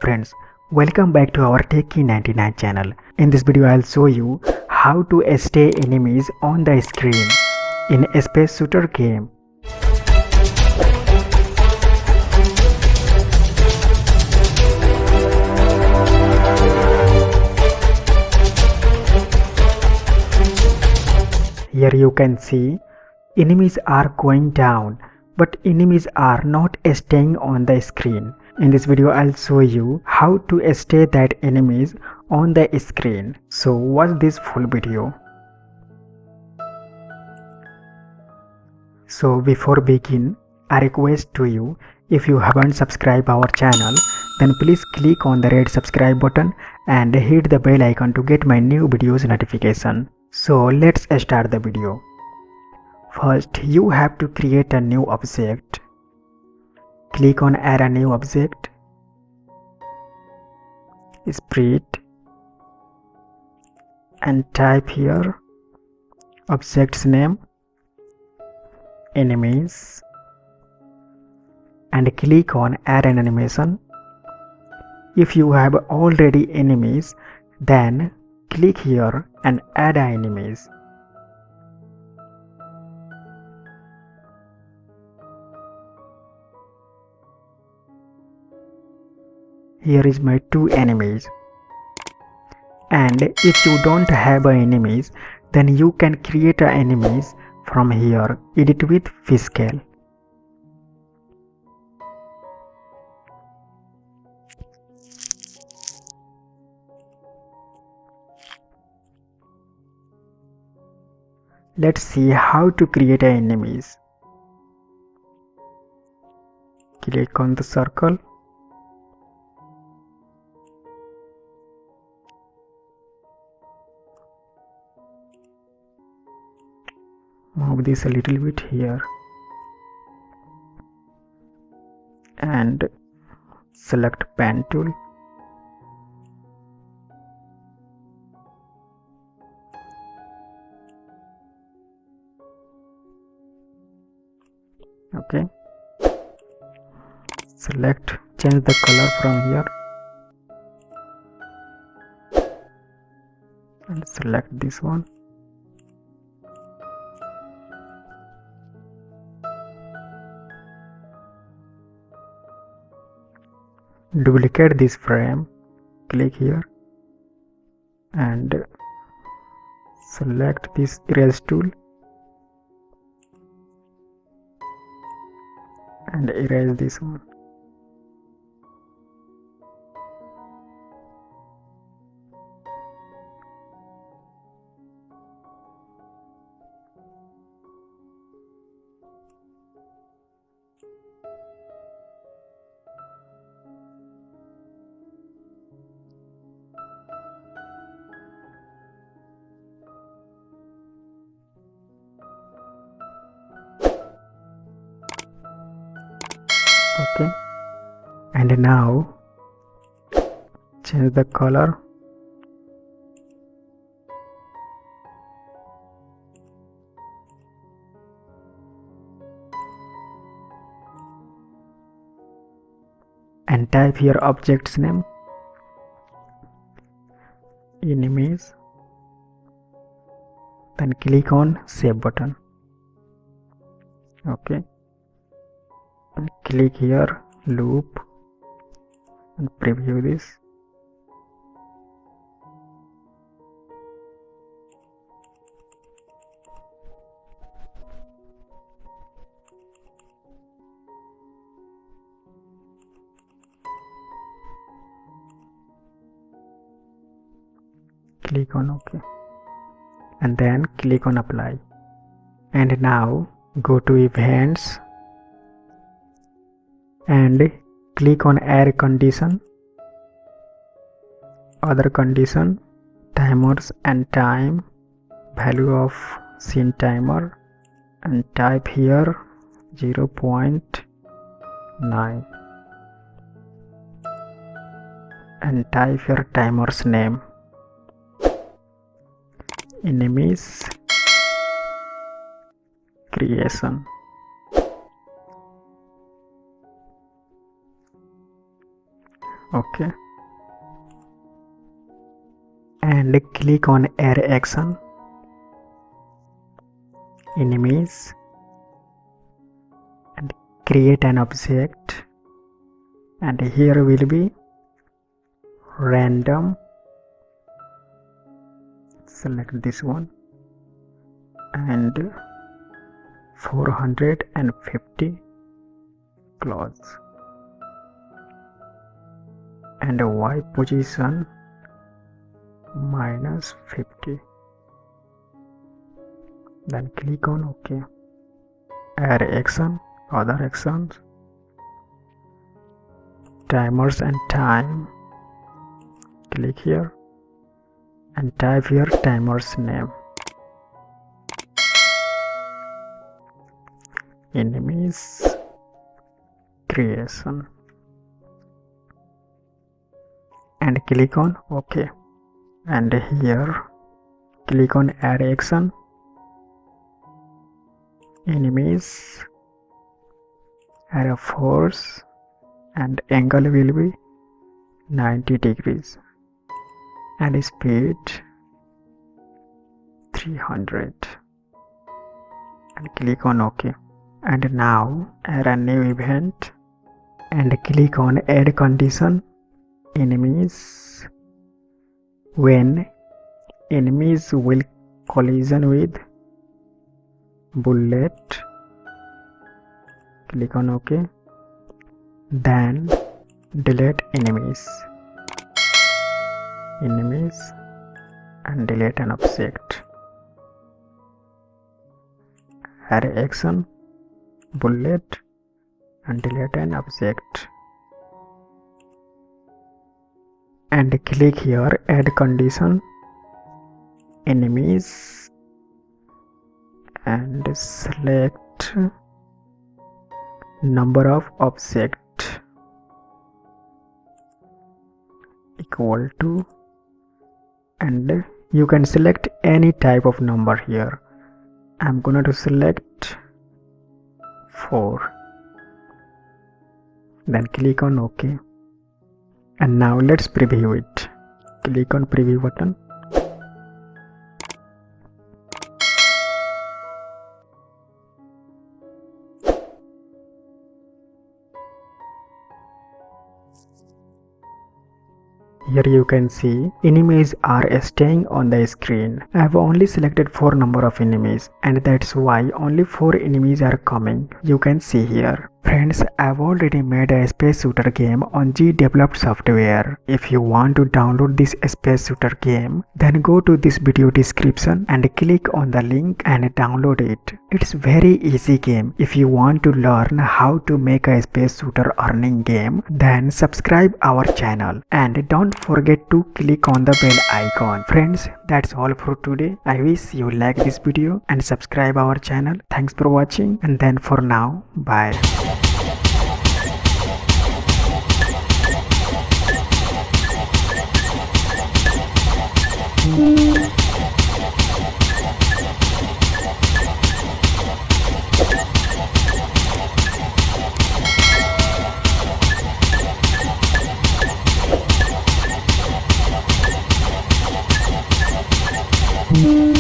Friends, welcome back to our Techie99 channel. In this video I'll show you how to stay enemies on the screen in a space shooter game. Here you can see enemies are going down, but enemies are not staying on the screen. In this video I'll show you how to stay that enemies on the screen. So watch this full video. So before begin, a request to you, if you haven't subscribed our channel, then please click on the red subscribe button and hit the bell icon to get my new videos notification. So let's start the video. First, you have to create a new object. Click on add a new object, spread, and type here object's name, enemies, and click on add an animation. If you have already enemies, then click here and add enemies. Here is my two enemies. And if you don't have enemies, then you can create enemies from here. Edit with Fiscal. Let's see how to create enemies. Click on the circle. Move this a little bit here and select pen tool. Okay, select, change the color from here and select this one. Duplicate this frame, click here and select this erase tool and erase this one. Okay, and now change the color and type here object's name, enemies, then click on save button. Okay, and click here loop and preview this. Click on OK and then click on apply. And now go to events and click on add condition, other condition, timers and time, value of scene timer, and type here 0.9 and type your timer's name, enemies, creation. Okay, and click on add action, enemies, and create an object, and here will be random. Select this one and 450 close, and Y position -50. Then click on OK. Add action, other actions, timers and time. Click here and type here timer's name. Enemies creation, and click on OK. And here click on add action, enemies, add a force, and angle will be 90 degrees, and speed 300, and click on OK. And now add a new event and click on add condition, enemies. When enemies will collision with bullet, click on OK. Then delete enemies, and delete an object. Add action, bullet, and delete an object, and click here add condition, enemies, and select number of object equal to, and you can select any type of number here. I'm gonna to select 4. Then click on OK. And now let's preview it. Click on preview button. Here you can see enemies are staying on the screen. I have only selected 4 number of enemies, and that's why only 4 enemies are coming. You can see here. Friends, I've already made a space shooter game on Gdevelop software. If you want to download this space shooter game, then go to this video description and click on the link and download it. It's very easy game. If you want to learn how to make a space shooter earning game, then subscribe our channel and don't forget to click on the bell icon. Friends, that's all for today. I wish you like this video and subscribe our channel. Thanks for watching, and then for now, bye. Mm-hmm.